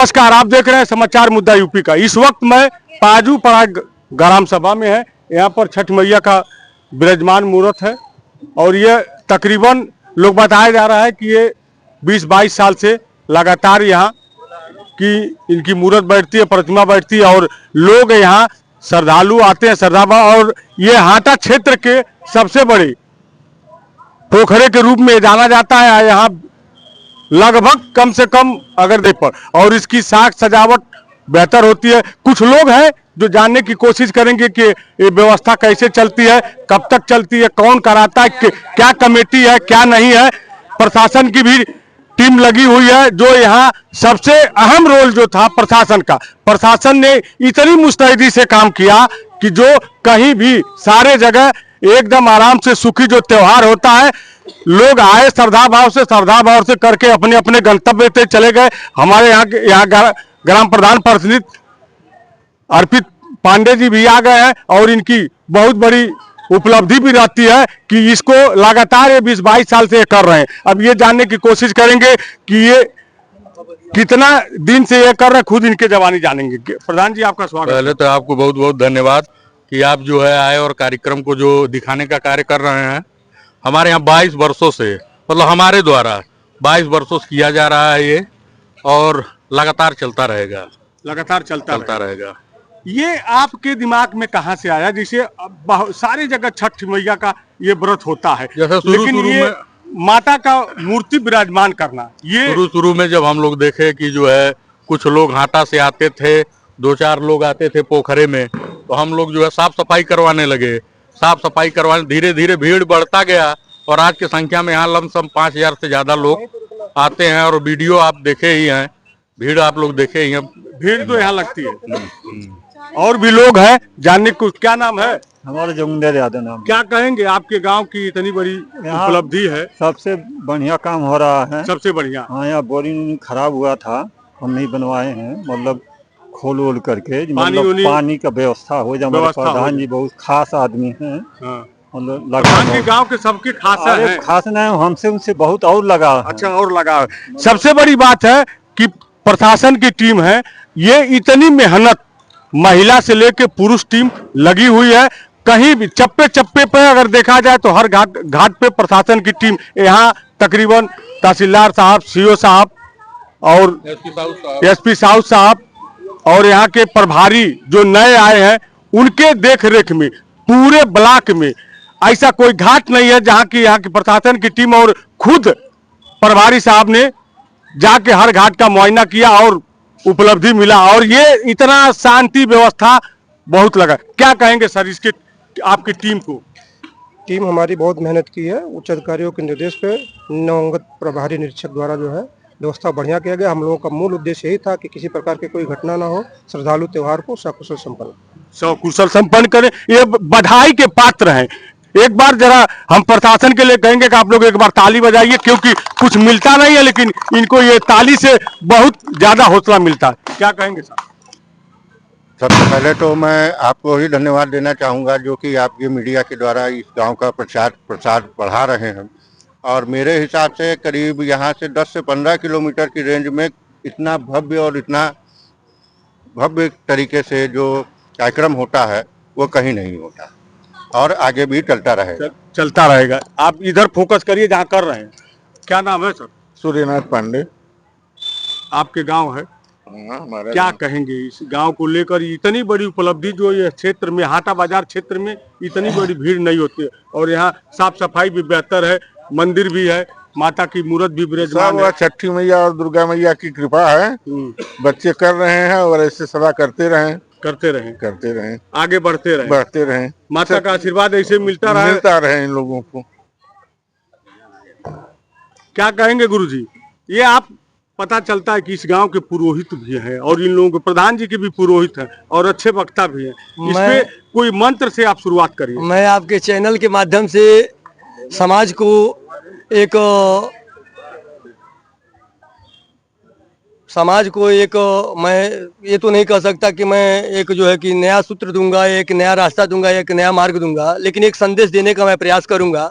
नमस्कार, आप देख रहे हैं समाचार मुद्दा यूपी का। इस वक्त मैं पाजू पड़ा ग्राम सभा में है। यहाँ पर छठ मैया का विराजमान मूर्त है और ये तकरीबन लोग बताया जा रहा है कि ये 20-22 साल से लगातार यहाँ की इनकी मूर्त बैठती है, प्रतिमा बैठती है और लोग यहाँ श्रद्धालु आते हैं श्रद्धाभाव। और ये हाटा क्षेत्र के सबसे बड़े पोखरे के रूप में जाना जाता है। यहाँ लगभग कम से कम अगर देख पर और इसकी साज सजावट बेहतर होती है। कुछ लोग हैं जो जानने की कोशिश करेंगे कि ये व्यवस्था कैसे चलती है, कब तक चलती है, कौन कराता है, क्या कमेटी है, क्या नहीं है। प्रशासन की भी टीम लगी हुई है। जो यहाँ सबसे अहम रोल जो था प्रशासन का, प्रशासन ने इतनी मुस्तैदी से काम किया कि जो कहीं भी सारे जगह एकदम आराम से सुखी जो त्योहार होता है, लोग आए श्रद्धा भाव से करके अपने अपने गंतव्य पे चले गए। हमारे यहाँ ग्राम प्रधान प्रतिनिधि अर्पित पांडे जी भी आ गए हैं और इनकी बहुत बड़ी उपलब्धि भी रहती है कि इसको लगातार ये 20-22 साल से ये कर रहे हैं। अब ये जानने की कोशिश करेंगे कि ये कितना दिन से ये कर रहे हैं, खुद इनके जवानी जानेंगे। प्रधान जी, आपका स्वागत। पहले तो आपको बहुत बहुत धन्यवाद कि आप जो है आए और कार्यक्रम को जो दिखाने का कार्य कर रहे हैं। हमारे यहाँ 22 वर्षों से, मतलब हमारे द्वारा 22 वर्षों से किया जा रहा है ये, और लगातार चलता रहेगा, लगातार चलता रहेगा। ये आपके दिमाग में कहाँ से आया? जिसे सारी जगह छठ मैया का ये व्रत होता है, जैसे शुरू में माता का मूर्ति विराजमान करना, ये शुरू में जब हम लोग देखे कि जो है कुछ लोग हाटा से आते थे, 2-4 लोग आते थे पोखरे में, तो हम लोग जो है साफ सफाई करवाने लगे। साफ सफाई करवाने धीरे धीरे भीड़ बढ़ता गया और आज की संख्या में यहाँ लमसम 5000 से ज्यादा लोग आते हैं। और वीडियो आप देखे ही हैं, भीड़ आप लोग देखे ही हैं, भीड़ तो यहाँ लगती है। और भी लोग हैं जानने को। क्या नाम है? हमारे जोगिंदर यादव नाम। क्या कहेंगे, आपके गांव की इतनी बड़ी उपलब्धि है? सबसे बढ़िया काम हो रहा है, सबसे बढ़िया। हाँ, यहाँ बोरिंग खराब हुआ था, हम नहीं बनवाए हैं, मतलब खोल ओल करके मतलब पानी का व्यवस्था हो जाए। हमारे प्रधान जी बहुत खास आदमी हैं, मतलब प्रधान जी गांव के सबके खास है। खास नहीं, हमसे उनसे बहुत और लगा। अच्छा, और लगा। सबसे बड़ी बात है कि प्रशासन की टीम है, ये इतनी मेहनत महिला से लेकर पुरुष टीम लगी हुई है। कहीं भी चप्पे चप्पे पे अगर देखा जाए तो हर घाट पे प्रशासन की टीम। यहाँ तकरीबन तहसीलदार साहब, सीओ साहब और एसपी साहब और यहाँ के प्रभारी जो नए आए हैं, उनके देख रेख में पूरे ब्लॉक में ऐसा कोई घाट नहीं है जहाँ की यहाँ की प्रशासन की टीम और खुद प्रभारी साहब ने जाके हर घाट का मुआयना किया और उपलब्धि मिला। और ये इतना शांति व्यवस्था बहुत लगा। क्या कहेंगे सर इसके, आपकी टीम को? टीम हमारी बहुत मेहनत की है। उच्च अधिकारियों के निर्देश पे नवंगत प्रभारी निरीक्षक द्वारा जो है व्यवस्था बढ़िया किया गया। हम लोगों का मूल उद्देश्य यही था कि किसी प्रकार की कोई घटना ना हो, श्रद्धालु त्योहार को सकुशल संपन्न करें। ये बधाई के पात्र हैं। एक बार जरा हम प्रशासन के लिए कहेंगे कि आप लोग एक बार ताली बजाइए, क्योंकि कुछ मिलता नहीं है लेकिन इनको ये ताली से बहुत ज्यादा हौसला मिलता है। क्या कहेंगे सर? सबसे पहले तो मैं आपको ही धन्यवाद देना चाहूँगा जो कि आपके मीडिया के द्वारा इस गांव का प्रसार बढ़ा रहे हैं। और मेरे हिसाब से करीब यहाँ से 10 से 15 किलोमीटर की रेंज में इतना भव्य और इतना भव्य तरीके से जो कार्यक्रम होता है वो कहीं नहीं होता, और आगे भी चलता रहेगा। आप इधर फोकस करिए जहाँ कर रहे हैं। क्या नाम है सर? सूर्यनाथ पांडे। आपके गांव है? हमारे। क्या कहेंगे इस गांव को लेकर? इतनी बड़ी उपलब्धि जो ये क्षेत्र में, हाटा बाजार क्षेत्र में इतनी बड़ी भीड़ नहीं होती है और यहाँ साफ सफाई भी बेहतर है, मंदिर भी है, माता की मूर्त भी विराजमान है। छठी मैया और दुर्गा मैया की कृपा है, बच्चे कर रहे हैं और ऐसे सदा करते रहें, आगे बढ़ते रहें। माता का आशीर्वाद ऐसे मिलता रहे इन लोगों को। क्या कहेंगे गुरुजी? ये आप पता चलता है कि इस गांव के पुरोहित भी हैं और इन लोगों के प्रधान जी के भी पुरोहित हैं और अच्छे वक्ता भी हैं। इसमें कोई मंत्र से आप शुरुआत करिए। मैं आपके चैनल के माध्यम से समाज को मैं ये तो नहीं कह सकता कि मैं एक जो है कि नया सूत्र दूंगा, एक नया रास्ता दूंगा, एक नया मार्ग दूंगा, लेकिन एक संदेश देने का मैं प्रयास करूंगा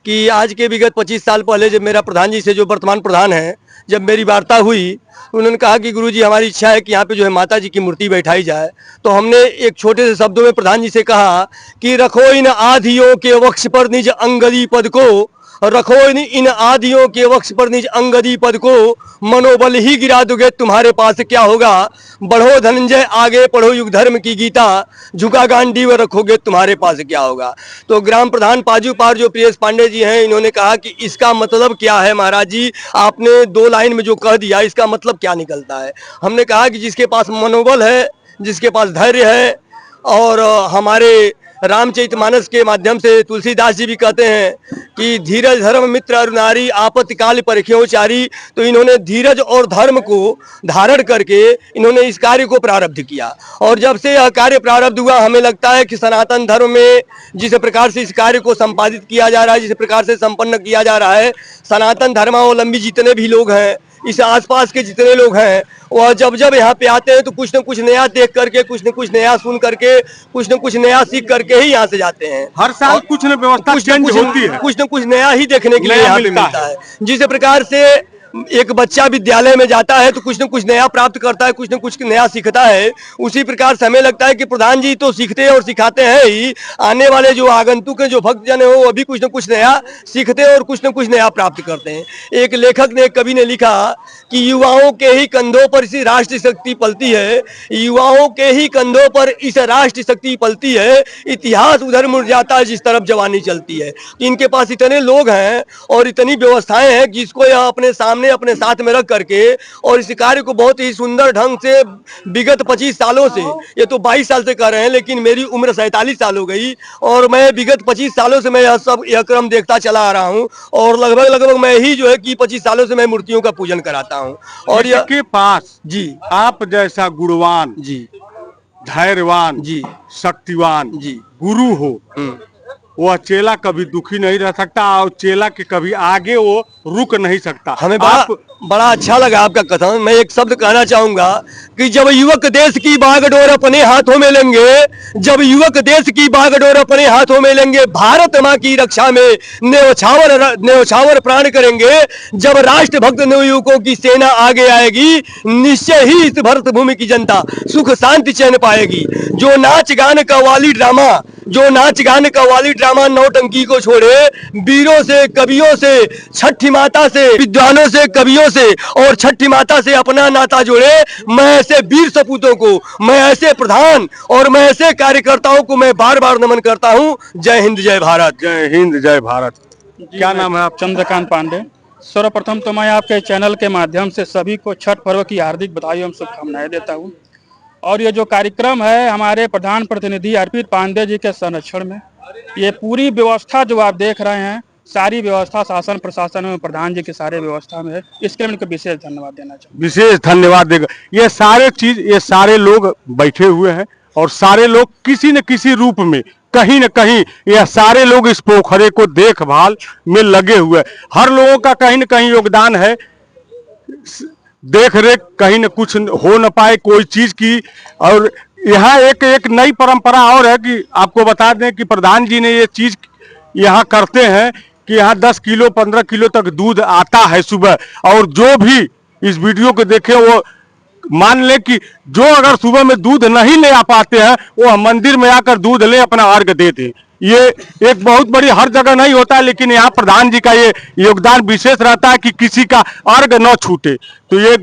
कि आज के विगत 25 साल पहले जब मेरा प्रधान जी से, जो वर्तमान प्रधान हैं, जब मेरी वार्ता हुई, उन्होंने कहा कि गुरुजी हमारी इच्छा है कि यहाँ पे जो है माता जी की मूर्ति बैठाई जाए। तो हमने एक छोटे से शब्दों में प्रधान जी से कहा कि रखो इन आधियों के वक्ष पर निज अंगदी पद को, रखो इन आदियों के वक्ष पर निज अंगदी पद को, मनोबल ही गिरा दोगे तुम्हारे पास क्या होगा। बढ़ो धनंजय आगे पढ़ो युग धर्म की गीता, झुका गांडीव रखोगे तुम्हारे पास क्या होगा। तो ग्राम प्रधान पाजू पार जो प्रियेश पांडे जी हैं, इन्होंने कहा कि इसका मतलब क्या है महाराज जी, आपने 2 लाइन में जो कह दिया इसका मतलब क्या निकलता है। हमने कहा कि जिसके पास मनोबल है, जिसके पास धैर्य है, और हमारे रामचरितमानस के माध्यम से तुलसीदास जी भी कहते हैं कि धीरज धर्म मित्र अरुनारी आपत्ति काल परख्यो चारी। तो इन्होंने धीरज और धर्म को धारण करके इन्होंने इस कार्य को प्रारब्ध किया, और जब से यह कार्य प्रारब्ध हुआ, हमें लगता है कि सनातन धर्म में जिस प्रकार से इस कार्य को संपादित किया जा रहा है, जिस प्रकार से संपन्न किया जा रहा है, सनातन धर्मावलंबी जितने भी लोग हैं, इस आसपास के जितने लोग हैं, वह जब जब यहाँ पे आते हैं तो कुछ न कुछ नया देख करके, कुछ न कुछ नया सुन करके, कुछ न कुछ नया सीख करके ही यहाँ से जाते हैं। हर साल कुछ न व्यवस्था चेंज होती है, कुछ न कुछ नया ही देखने के लिए यहाँ पे मिलता है। जिस प्रकार से एक बच्चा विद्यालय में जाता है तो कुछ न कुछ नया प्राप्त करता है, कुछ न कुछ नया सीखता है, उसी प्रकार से हमें लगता है कि प्रधान जी तो सीखते और सिखाते हैं ही, आने वाले जो आगंतुक जो भक्तजन है वो भी कुछ न कुछ नया सीखते हैं और कुछ न कुछ नया प्राप्त करते हैं। एक लेखक ने, एक कवि ने लिखा कि युवाओं के ही कंधों पर इस राष्ट्र शक्ति पलती है, युवाओं के ही कंधों पर इस राष्ट्र शक्ति पलती है, इतिहास उधर मुड़ जाता है जिस तरफ जवानी चलती है। इनके पास इतने लोग हैं और इतनी व्यवस्थाएं हैं जिसको यह अपने सामने अपने साथ में रख करके, और इस कार्य को बहुत ही सुंदर ढंग से विगत 25 सालों से, ये तो 22 साल से कर रहे हैं, लेकिन मेरी उम्र 47 साल हो गई और मैं विगत 25 सालों से मैं यह क्रम देखता चला आ रहा हूं, और लगभग मैं ही जो है कि 25 सालों से मैं मूर्तियों का पूजन कराता हूं। और के पास जी आप जैसा गुणवान जी, धैर्यवान जी, शक्तिवान जी, गुरु हो, वह चेला कभी दुखी नहीं रह सकता और चेला के कभी आगे वो रुक नहीं सकता। हमें बड़ा अच्छा लगा आपका कथन। मैं एक शब्द कहना चाहूंगा कि जब युवक देश की बागडोर अपने हाथों में लेंगे, जब युवक देश की बागडोर अपने हाथों में लेंगे, भारत माँ की रक्षा में न्यौछावर प्राण करेंगे, जब राष्ट्रभक्त नवयुवकों की सेना आगे आएगी, निश्चय ही इस भारत भूमि की जनता सुख शांति चैन पाएगी। जो नाच गान कव्वाली ड्रामा नौटंकी को छोड़े, वीरों से, कवियों से, छठी माता से, विद्वानों से, कवियों से और छठी माता से अपना नाता जोड़े। मैं ऐसे वीर सपूतों को, मैं ऐसे प्रधान और मैं ऐसे कार्यकर्ताओं को मैं बार बार नमन करता हूं। जय हिंद, जय भारत। जय हिंद, जय भारत। क्या नाम है आप? चंद्रकांत पांडे। सर्वप्रथम तो मैं आपके चैनल के माध्यम से सभी को छठ पर्व की हार्दिक बधाई एवं शुभकामनाएं देता हूं। और ये जो कार्यक्रम है हमारे प्रधान प्रतिनिधि अर्पित पांडे जी के संरक्षण में, ये पूरी व्यवस्था जो आप देख रहे हैं, सारी व्यवस्था शासन प्रशासन में प्रधान जी की सारी व्यवस्था में है। इसके लिए उनको विशेष धन्यवाद देना चाहूँगा। विशेष धन्यवाद देगा। ये सारे चीज, ये सारे लोग बैठे हुए हैं और सारे लोग किसी न किसी रूप में, कहीं न कहीं, यह सारे लोग इस पोखरे को देखभाल में लगे हुए। हर लोगों का कहीं न कहीं योगदान है। देख रेख कहीं न कुछ हो न पाए कोई चीज की। और यहाँ एक नई परंपरा और है कि आपको बता दें कि प्रधान जी ने ये चीज यहाँ करते हैं कि यहाँ 10 किलो 15 किलो तक दूध आता है सुबह। और जो भी इस वीडियो को देखे वो मान ले कि जो अगर सुबह में दूध नहीं ले आ पाते हैं, वो मंदिर में आकर दूध ले अपना अर्घ दे दें। ये एक बहुत बड़ी, हर जगह नहीं होता है, लेकिन यहाँ प्रधान जी का ये योगदान विशेष रहता है कि किसी का अर्घ न छूटे। तो ये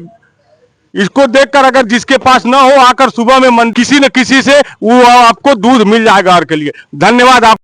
इसको देखकर अगर जिसके पास न हो, आकर सुबह में किसी न किसी से वो आपको दूध मिल जाएगा अर्घ के लिए। धन्यवाद आप।